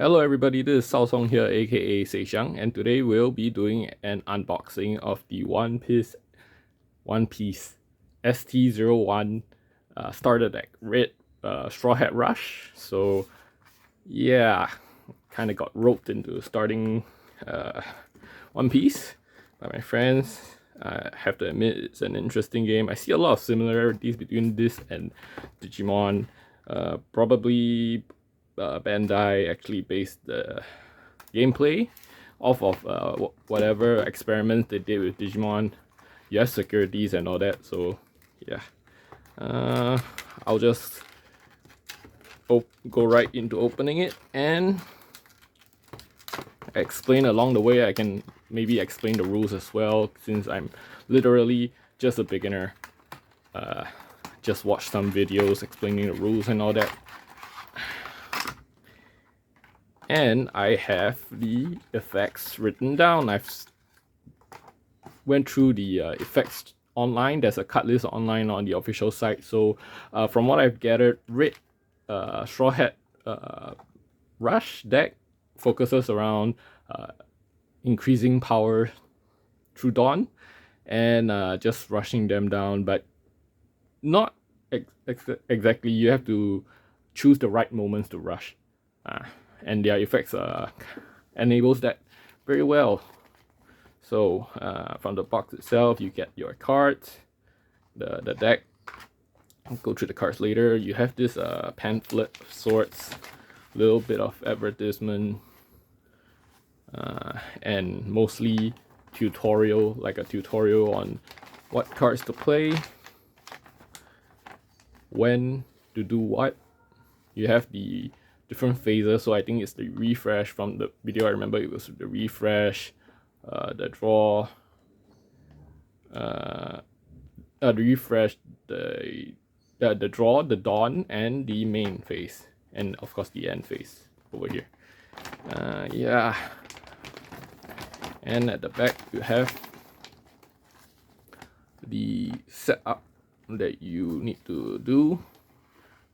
Hello everybody, this is Sao Song here, aka Seixiang, and today we'll be doing an unboxing of the One Piece ST-01 starter deck, Red Strawhat Rush. So yeah, kind of got roped into starting One Piece by my friends. I have to admit it's an interesting game. I see a lot of similarities between this and Digimon. Probably Bandai actually based the gameplay off of whatever experiments they did with Digimon. Yes, securities and all that. So yeah, I'll just go right into opening it and explain along the way. I can maybe explain the rules as well, since I'm literally just a beginner. Just watch some videos explaining the rules and all that. And I have the effects written down. I've went through the effects online. There's a cut list online on the official site. So from what I've gathered, Red Straw Hat Rush deck focuses around increasing power through Dawn and just rushing them down, but not exactly. You have to choose the right moments to rush. And their effects enables that very well. So from the box itself, you get your cards, the deck. I'll go through the cards later. You have this pamphlet of sorts, little bit of advertisement, and mostly tutorial, like a tutorial on what cards to play, when to do what. You have the different phases, so I think it's the refresh from the video. I remember it was the refresh, the draw, the refresh, the draw, the dawn, and the main phase, and of course the end phase over here. Yeah, and at the back you have the setup that you need to do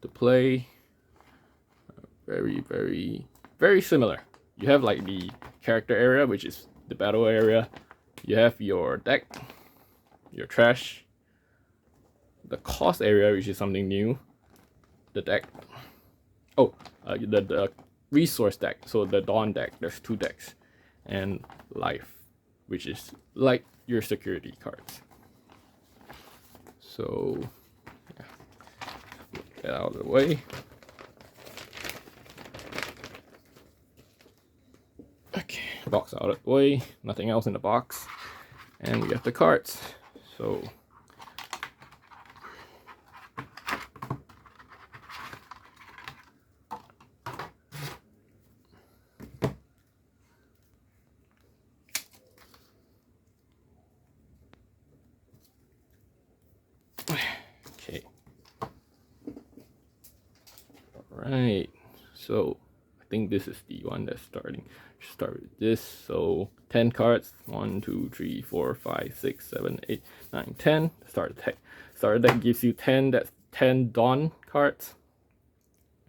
to play. Very similar. You have like the character area, which is the battle area. You have your deck, your trash, the cost area, which is something new, the deck. The resource deck. So the Dawn deck, there's two decks, and life, which is like your security cards. So yeah, get out of the way. Okay, box out of the way, nothing else in the box, and we have the cards. So okay, all right, so I think this is the one that's starting. Start with this. So 10 cards, 1 2 3 4 5 6 7 8 9 10. Starter deck gives you 10. That's 10 Dawn cards.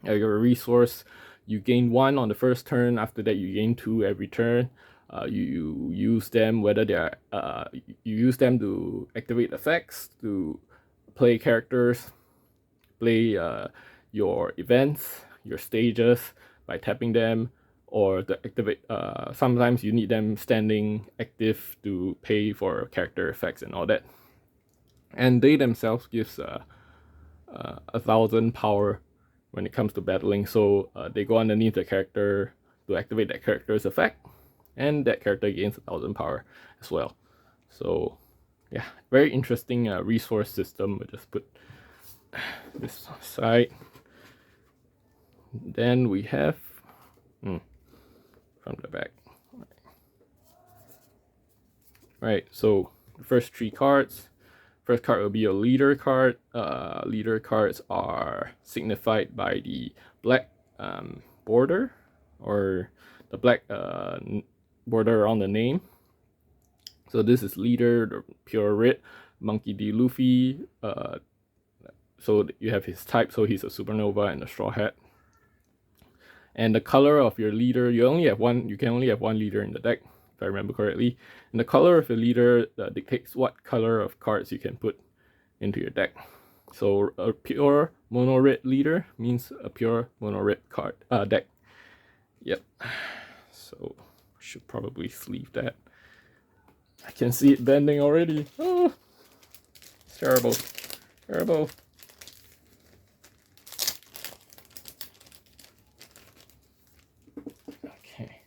Your resource, you gain 1 on the first turn. After that you gain 2 every turn. You use them, whether they're you use them to activate effects, to play characters, play your events, your stages by tapping them, or to activate. Sometimes you need them standing active to pay for character effects and all that. And they themselves gives 1,000 power when it comes to battling. So they go underneath the character to activate that character's effect, and that character gains 1,000 power as well. So yeah, very interesting resource system. We'll just put this aside. Then we have from the back. Right, so the first 3 cards. First card will be your leader card. Leader cards are signified by the black border, or the black border around the name. So this is leader, the pure red, Monkey D. Luffy. So you have his type, so he's a supernova and a straw hat. And the color of your leader, you can only have one leader in the deck, if I remember correctly. And the color of your leader dictates what color of cards you can put into your deck. So a pure mono red leader means a pure mono red deck. Yep. So should probably sleeve that. I can see it bending already. Oh, it's terrible. Terrible. Okay.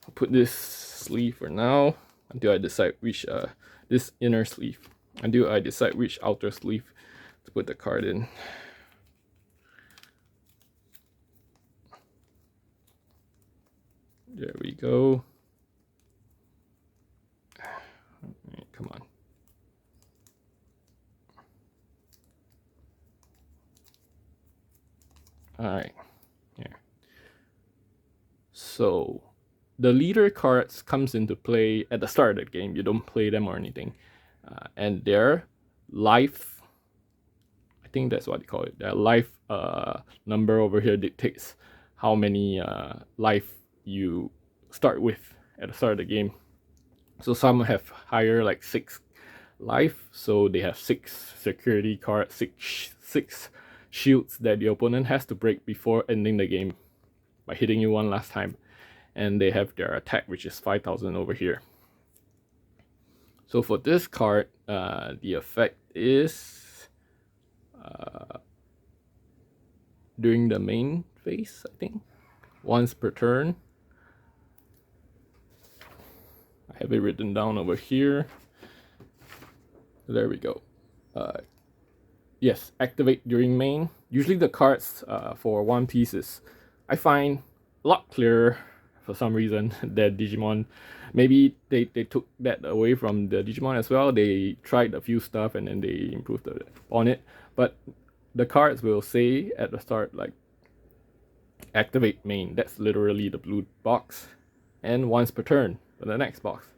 I'll put this sleeve for now until I decide which this inner sleeve. Until I decide which outer sleeve to put the card in. There we go. Right, come on. Alright, here. So, the leader cards comes into play at the start of the game. You don't play them or anything. And their life, I think that's what you call it, their life number over here dictates how many life you start with at the start of the game. So some have higher, like 6 life, so they have 6 security cards, 6 shields that the opponent has to break before ending the game by hitting you one last time. And they have their attack, which is 5,000 over here. So for this card, the effect is during the main phase, I think, once per turn. I have it written down over here. There we go. Yes, activate during main. Usually the cards for One Piece is, I find, a lot clearer for some reason than Digimon. Maybe they took that away from the Digimon as well. They tried a few stuff and then they improved on it. But the cards will say at the start, like, activate main. That's literally the blue box. And once per turn for the next box.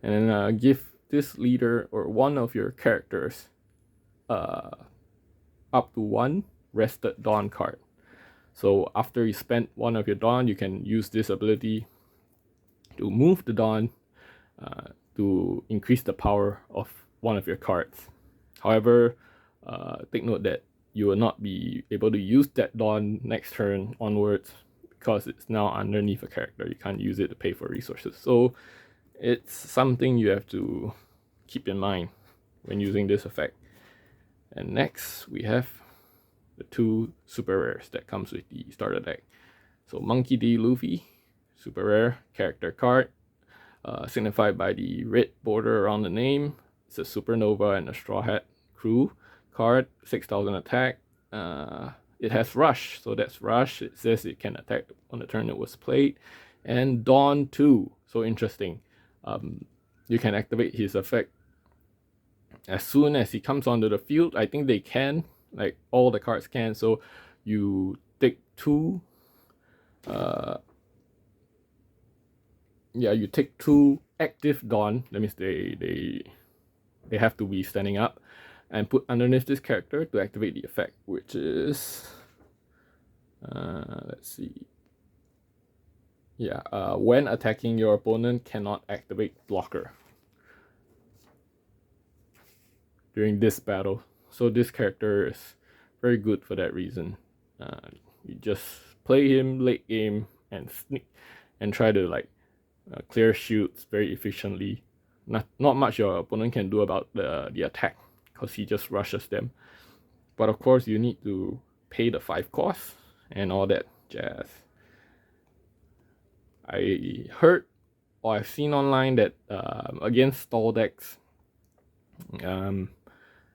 And then give this leader or one of your characters up to 1 rested Dawn card. So after you spend 1 of your Dawn, you can use this ability to move the Dawn to increase the power of one of your cards. However, take note that you will not be able to use that Dawn next turn onwards because it's now underneath a character. You can't use it to pay for resources. So it's something you have to keep in mind when using this effect. And next we have the 2 super rares that comes with the starter deck. So Monkey D. Luffy, super rare character card, signified by the red border around the name. It's a supernova and a Strawhat Crew card, 6,000 attack. It has rush, so that's rush. It says it can attack on the turn it was played. And Dawn 2, so interesting. You can activate his effect as soon as he comes onto the field. I think they can, like all the cards can. So you take 2 you take 2 active Dawn. That means they have to be standing up, and put underneath this character to activate the effect, which is let's see. When attacking, your opponent cannot activate blocker during this battle. So this character is very good for that reason. You just play him late game and sneak and try to like clear shields very efficiently. Not much your opponent can do about the attack because he just rushes them. But of course you need to pay the 5 costs and all that jazz. I heard or I've seen online that against stall decks,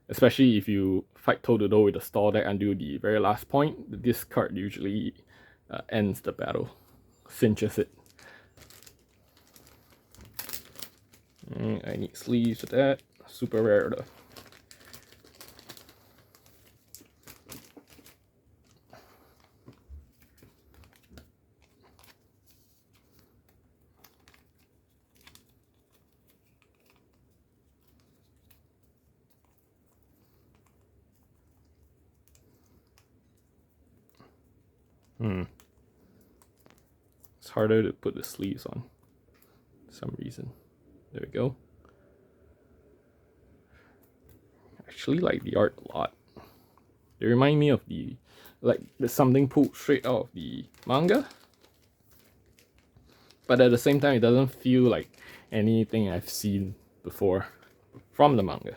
especially if you fight toe-to-toe with a stall deck until the very last point, this card usually ends the battle, cinches it. I need sleeves for that. Super rare though. It's harder to put the sleeves on for some reason. There we go. Actually like the art a lot. They remind me of there's something pulled straight out of the manga. But at the same time, it doesn't feel like anything I've seen before from the manga.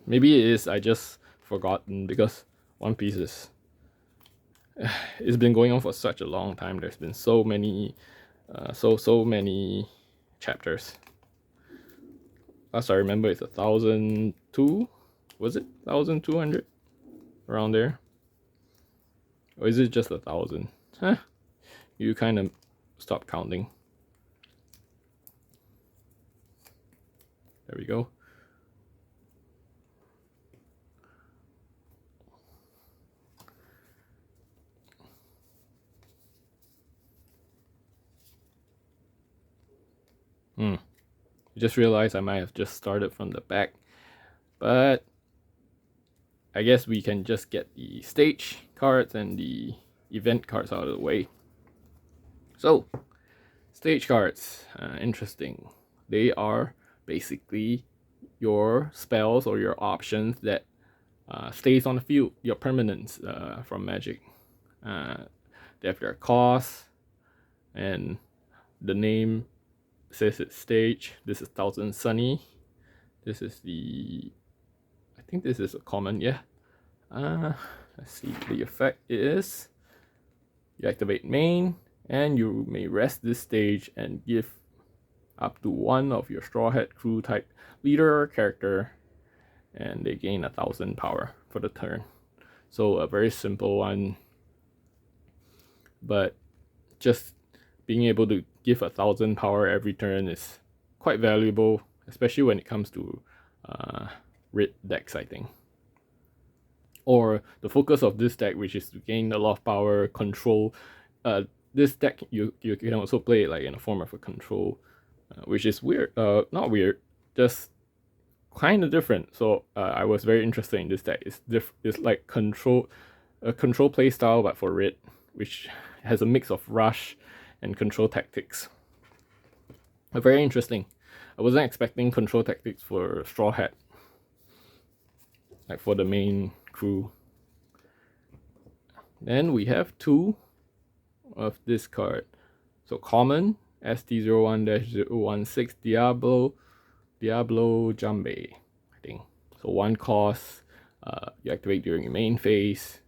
Maybe it is I just forgotten, because One Piece is it's been going on for such a long time. There's been so many so many chapters. Last I remember it's 1,002. Was it 1,200? Around there? Or is it just 1,000? Huh? You kind of stop counting. There we go. I just realized I might have just started from the back, but I guess we can just get the stage cards and the event cards out of the way. So, stage cards, interesting. They are basically your spells or your options that stays on the field, your permanents from Magic. They have their cost, and the name says it's stage. This is Thousand Sunny. This is I think this is a common, yeah. Let's see, the effect is you activate main, and you may rest this stage and give up to one of your Strawhat Crew type leader or character, and they gain 1,000 power for the turn. So a very simple one, but just being able to give 1,000 power every turn is quite valuable, especially when it comes to red decks, I think. Or the focus of this deck, which is to gain a lot of power, control. This deck you can also play it like in a form of a control, which is weird. Not weird, just kind of different. So I was very interested in this deck. It's like a control play style, but for red, which has a mix of rush and control tactics. Very interesting. I wasn't expecting control tactics for Straw Hat, like for the main crew. Then we have two of this card. So common, ST-01-016 Diablo Jambe, I think. So one cost, you activate during your main phase.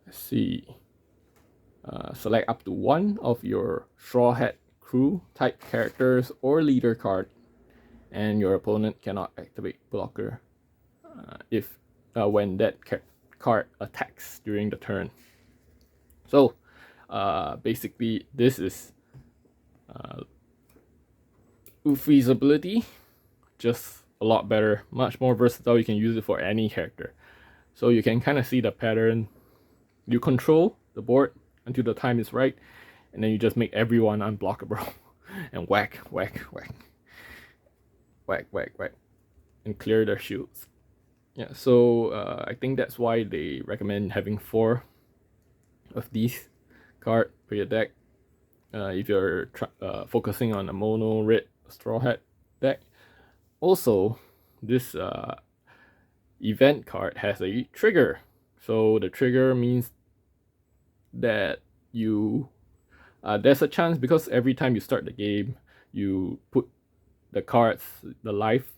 Let's see. Select up to one of your Strawhat Crew type characters or leader card, and your opponent cannot activate blocker if when that card attacks during the turn. So basically this is Luffy's ability, just a lot better, much more versatile. You can use it for any character. So you can kind of see the pattern. You control the board until the time is right, and then you just make everyone unblockable and whack, and clear their shields. Yeah, so I think that's why they recommend having 4 of these cards for your deck. If you're focusing on a mono red Straw Hat deck. Also, this event card has a trigger. So the trigger means that you there's a chance, because every time you start the game, you put the cards, the life,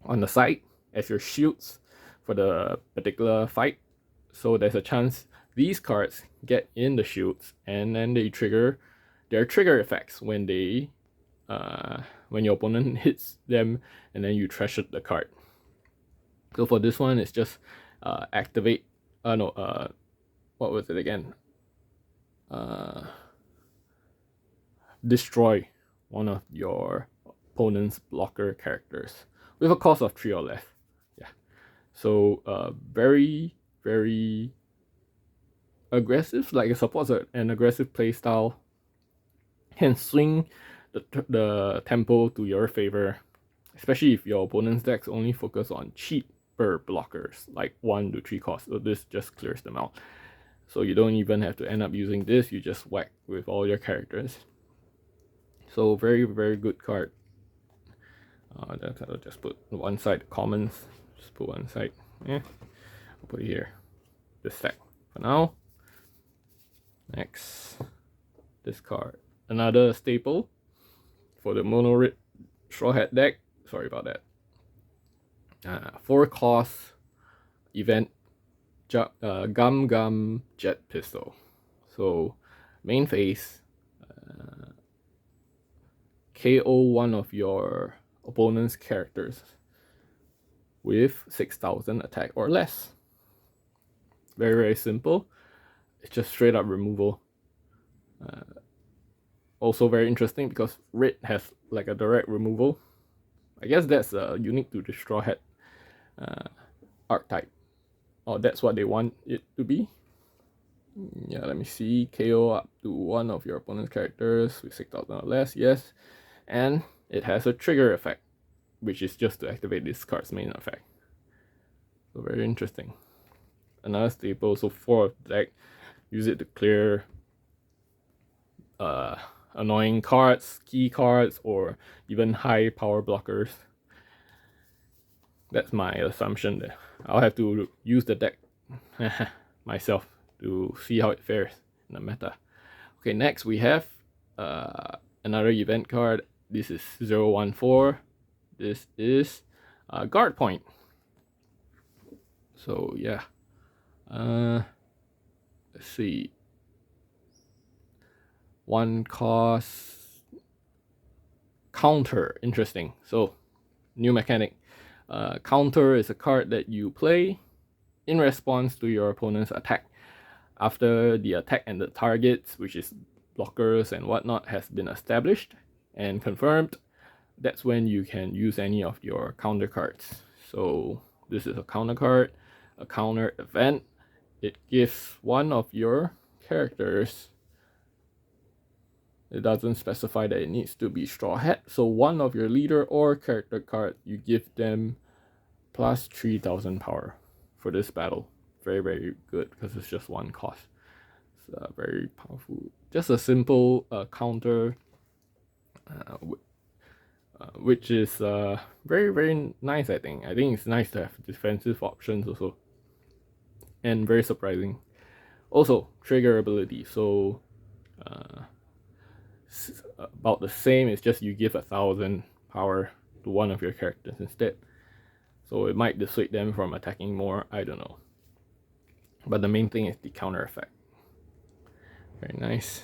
on the side as your shields for the particular fight. So there's a chance these cards get in the shields, and then they trigger their trigger effects when they when your opponent hits them, and then you treasure the card. So for this one, it's just activate. What was it again? Destroy one of your opponent's blocker characters with a cost of 3 or less. Yeah. So very, very aggressive. Like it supports an aggressive playstyle. Can swing the tempo to your favor, especially if your opponent's decks only focus on cheaper blockers, like 1 to 3 costs. So this just clears them out. So you don't even have to end up using this, you just whack with all your characters. So very, very good card. I'll just put one side commons, just put one side. I'll put it here, this stack for now. Next, this card, another staple for the mono red Strawhat deck. Sorry about that. 4-cost event Gum Gum Jet Pistol. So main phase, KO one of your opponent's characters with 6,000 attack or less. Very, very simple. It's just straight up removal. Also very interesting because red has like a direct removal. I guess that's unique to the Strawhat archetype. Or that's what they want it to be. Yeah, let me see. KO up to one of your opponent's characters with 6,000 or less, yes. And it has a trigger effect, which is just to activate this card's main effect. So very interesting. Another staple, so 4 of the deck. Use it to clear annoying cards, key cards, or even high power blockers. That's my assumption there. I'll have to use the deck myself to see how it fares in the meta. Okay, next we have another event card. This is 014. This is guard point. So yeah, let's see. 1 cost counter. Interesting. So new mechanic. Counter is a card that you play in response to your opponent's attack. After the attack and the targets, which is blockers and whatnot, has been established and confirmed, that's when you can use any of your counter cards. So this is a counter card, a counter event. It gives one of your characters, it doesn't specify that it needs to be Strawhat, so one of your leader or character card, you give them plus 3,000 power for this battle. Very, very good because it's just 1 cost. It's very powerful. Just a simple counter, which is very, very nice, I think. I think it's nice to have defensive options also. And very surprising. Also, trigger ability. So, about the same, it's just you give 1,000 power to one of your characters instead. So it might dissuade them from attacking more, I don't know. But the main thing is the counter effect. Very nice.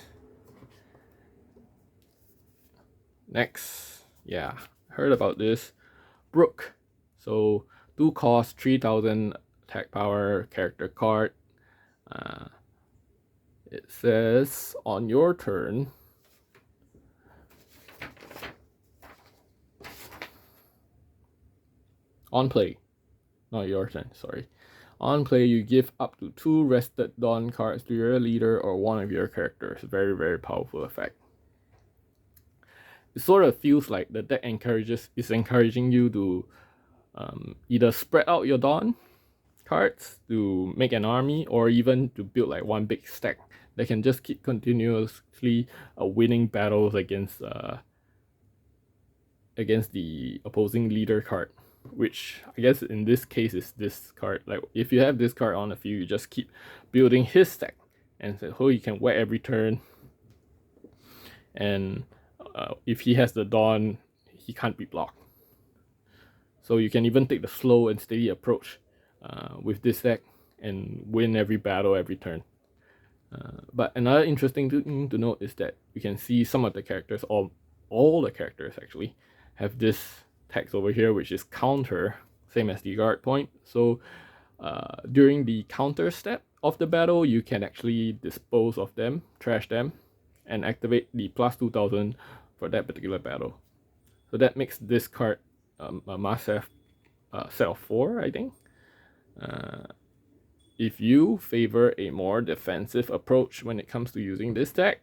Next, yeah, heard about this. Brook. So 2 cost, 3,000 attack power character card. It says on your turn, on play, not your turn, sorry. On play, you give up to 2 rested Dawn cards to your leader or one of your characters. Very, very powerful effect. It sort of feels like the deck is encouraging you to either spread out your Dawn cards to make an army, or even to build like one big stack that can just keep continuously winning battles against the opposing leader card, which I guess in this case is this card. Like if you have this card on the field, you just keep building his stack, and so he can whack every turn. And if he has the Dawn, he can't be blocked. So you can even take the slow and steady approach with this deck and win every battle every turn. But another interesting thing to note is that you can see some of the characters, or all the characters actually, have this text over here, which is counter, same as the guard point. So during the counter step of the battle, you can actually dispose of them, trash them, and activate the plus 2,000 for that particular battle. So that makes this card a must-have set of 4, I think. If you favor a more defensive approach when it comes to using this deck,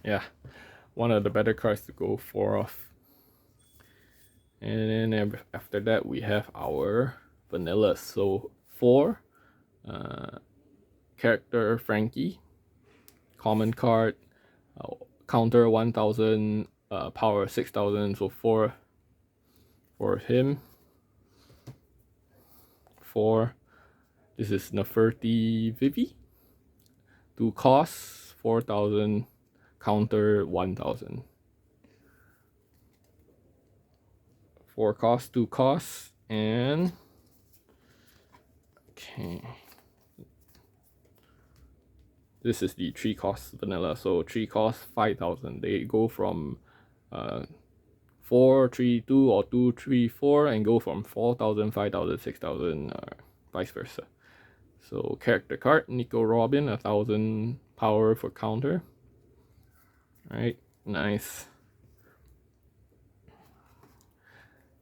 yeah, one of the better cards to go 4 of. And then after that, we have our vanillas. So 4 character Frankie, common card, counter 1000, power 6000, so 4 for him. 4. This is Neferti Vivi. 2 costs, 4000, counter 1000. 4 costs, 2 costs, and okay. This is the 3 cost vanilla, so 3 costs 5000. They go from 4, 3, 2, or 2, 3, 4, and go from 4000, 5000, 6000, vice versa. So character card, Nico Robin, 1000 power for counter. Alright, nice.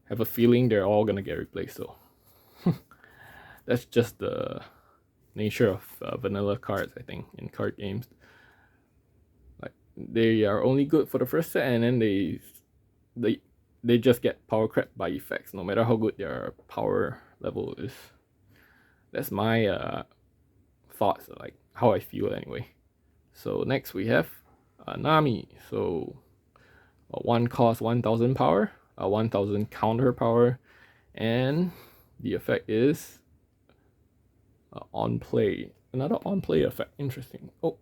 Have a feeling they're all gonna get replaced though. That's just the nature of vanilla cards, I think, in card games. Like, they are only good for the first set, and then they just get power crept by effects, no matter how good their power level is. That's my thoughts, like how I feel anyway. So next we have Nami. So 1 cost 1000 power, 1000 counter power, and the effect is on play. Another on play effect. Interesting. Oh,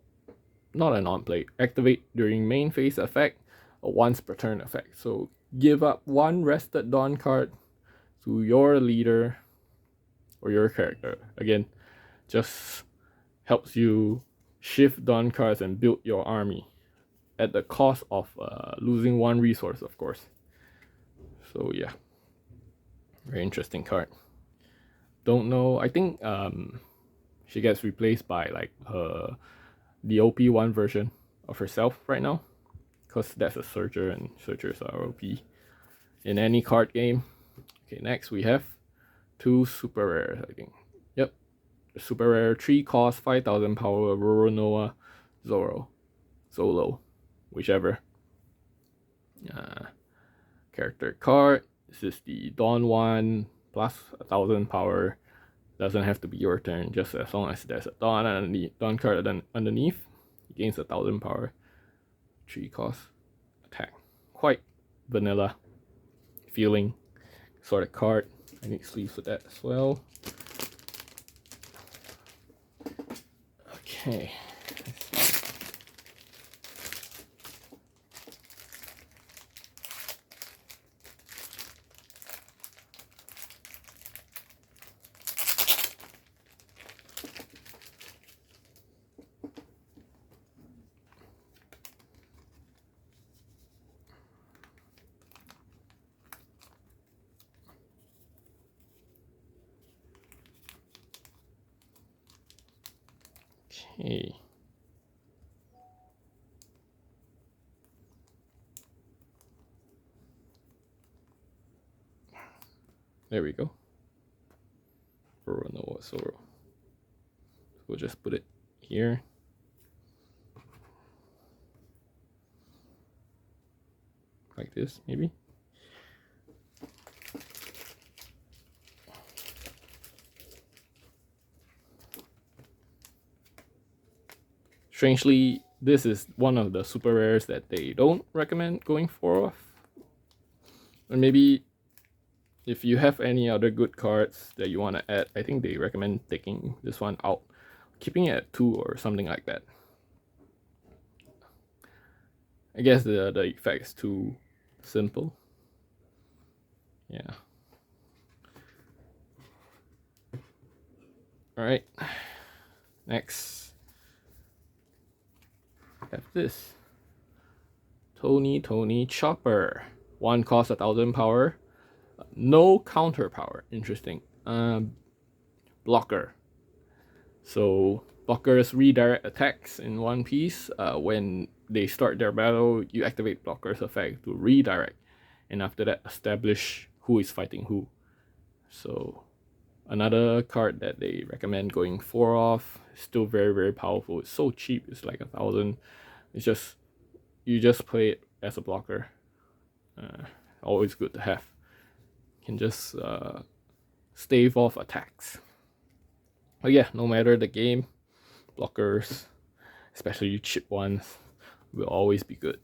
not an on play. Activate during main phase effect, a once per turn effect. So give up 1 rested Dawn card to your leader or your character. Again, just helps you shift Dawn cards and build your army at the cost of losing 1 resource, of course. So yeah, very interesting card. Don't know. I think she gets replaced by like the OP1 version of herself right now, because that's a Searcher, and Searchers are OP in any card game. Okay, next we have 2 super rares, I think. Yep, super rare, 3 cost, 5000 power, Roronoa, Zoro, Solo, whichever. Character card. This is the Dawn one, plus 1000 power. Doesn't have to be your turn, just as long as there's a Dawn card underneath. It gains 1000 power. 3 cost, attack. Quite vanilla feeling sort of card. I need sleeves for that as well. Okay. Okay. There we go. Roronoa Zoro. We'll just put it here. Like this, maybe. Strangely, this is one of the super rares that they don't recommend going for. And maybe if you have any other good cards that you want to add, I think they recommend taking this one out, keeping it at 2 or something like that. I guess the effect is too simple. Yeah. Alright. Next. Have this. Tony Chopper. 1 cost 1000 power. No counter power. Interesting. Blocker. So blockers redirect attacks in one piece. When they start their battle, you activate blocker's effect to redirect, and after that establish who is fighting who. So another card that they recommend going 4 off. Still very, very powerful. It's so cheap. It's like 1000. It's just, you just play it as a blocker. Always good to have. You can just stave off attacks. But yeah, no matter the game, blockers, especially cheap ones, will always be good.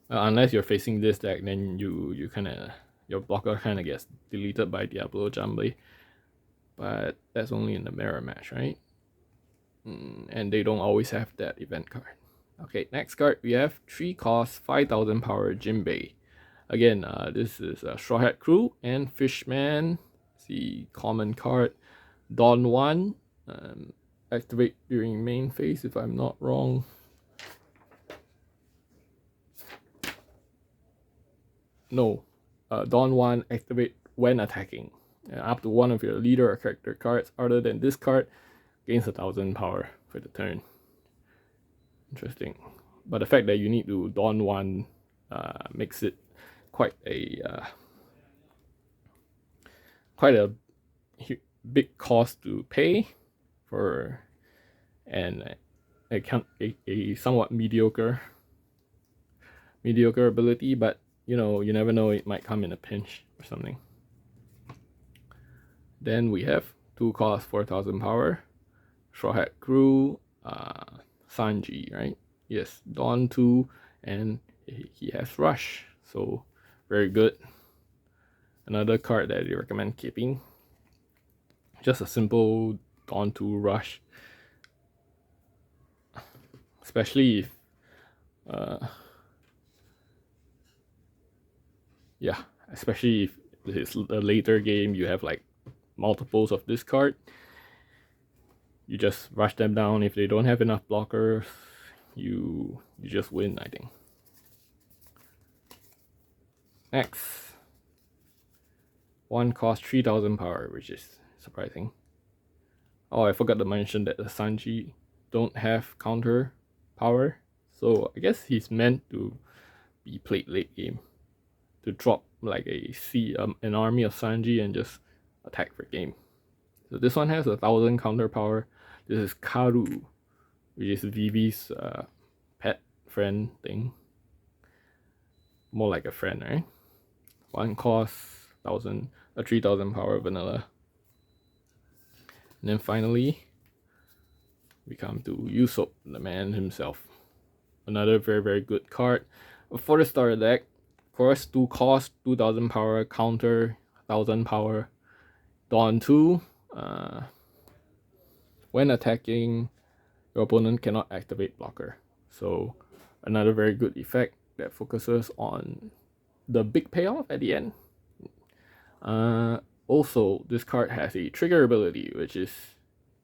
Unless you're facing this deck, then you kind of, your blocker kind of gets deleted by Diablo Jambe. But that's only in the mirror match, right? And they don't always have that event card. Okay, next card we have 3 cost, 5000 power Jinbei. Again, this is Strawhat Crew and Fishman. The common card. Dawn 1. Activate during main phase if I'm not wrong. No. Dawn 1 activate when attacking. Up to one of your leader or character cards other than this card gains 1000 power for the turn. Interesting. But the fact that you need to Dawn 1 makes it quite a big cost to pay for a somewhat mediocre ability, but you know, you never know, it might come in a pinch or something. Then we have 2 cost, 4000 power, Strawhat Crew, Sanji, right? Yes, Dawn 2, and he has Rush, so very good. Another card that I recommend keeping. Just a simple Dawn 2 Rush. Especially if especially if it's a later game, you have like multiples of this card. You just rush them down. If they don't have enough blockers, you just win, I think. Next, 1 cost 3000 power, which is surprising. Oh, I forgot to mention that the Sanji don't have counter power, so I guess he's meant to be played late game, to drop like an army of Sanji and just attack for game. So this one has 1000 counter power. This is Karu, which is Vivi's pet friend thing. More like a friend, right? 1 cost 3000 power vanilla. And then finally, we come to Usopp, the man himself. Another very, very good card. For the starter deck, of course, 2 cost, 2000 power, counter, 1000 power. Dawn 2. When attacking, your opponent cannot activate blocker. So, another very good effect that focuses on the big payoff at the end. Also, this card has a trigger ability, which is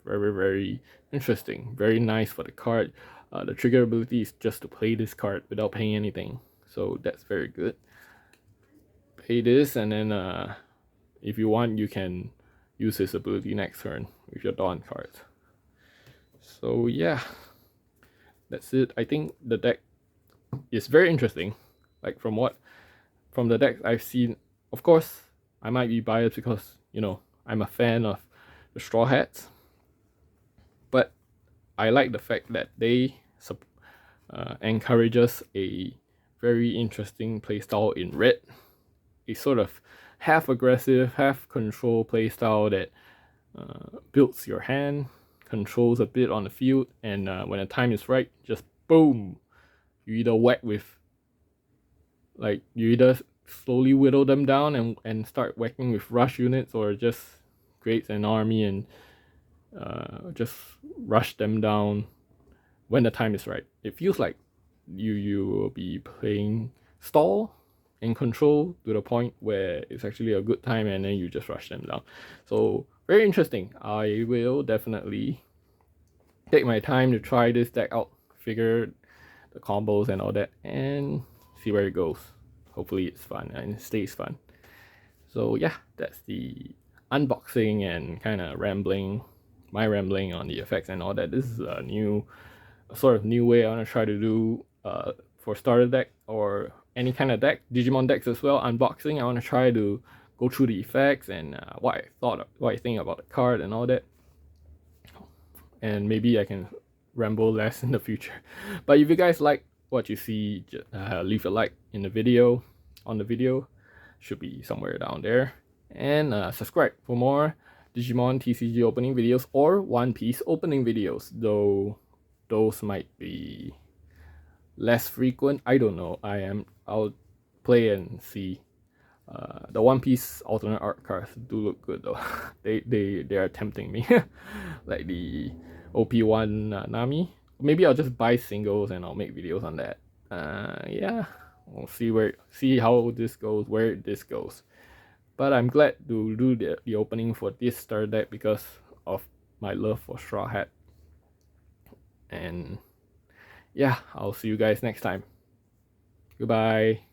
very, very interesting. Very nice for the card. The trigger ability is just to play this card without paying anything. So that's very good. Pay this, and then if you want, you can use his ability next turn with your Dawn cards. So yeah, that's it. I think the deck is very interesting. Like from the decks I've seen, of course, I might be biased because, you know, I'm a fan of the Straw Hats. But I like the fact that they encourages a very interesting playstyle in red. A sort of half aggressive, half control playstyle that builds your hand, controls a bit on the field, and when the time is right, just boom, you either whack with, like, you either slowly whittle them down and start whacking with rush units, or just creates an army and just rush them down when the time is right. It feels like you will be playing stall and control to the point where it's actually a good time, and then you just rush them down. So very interesting. I will definitely take my time to try this deck out, figure the combos and all that, and see where it goes. Hopefully it's fun and it stays fun. So yeah, that's the unboxing and kind of my rambling on the effects and all that. This is a sort of new way I want to try to do for starter deck or any kind of deck, Digimon decks as well. Unboxing, I want to try to go through the effects and what I think about the card and all that. And maybe I can ramble less in the future. But if you guys like what you see, leave a like in the video. On the video, should be somewhere down there, and subscribe for more Digimon TCG opening videos or One Piece opening videos, though those might be less frequent. I don't know. I'll play and see. The One Piece alternate art cards do look good though. they are tempting me. Like the OP1 Nami. Maybe I'll just buy singles and I'll make videos on that. Yeah, we'll see how this goes, where this goes. But I'm glad to do the opening for this starter deck because of my love for Strawhat. And yeah, I'll see you guys next time. Goodbye.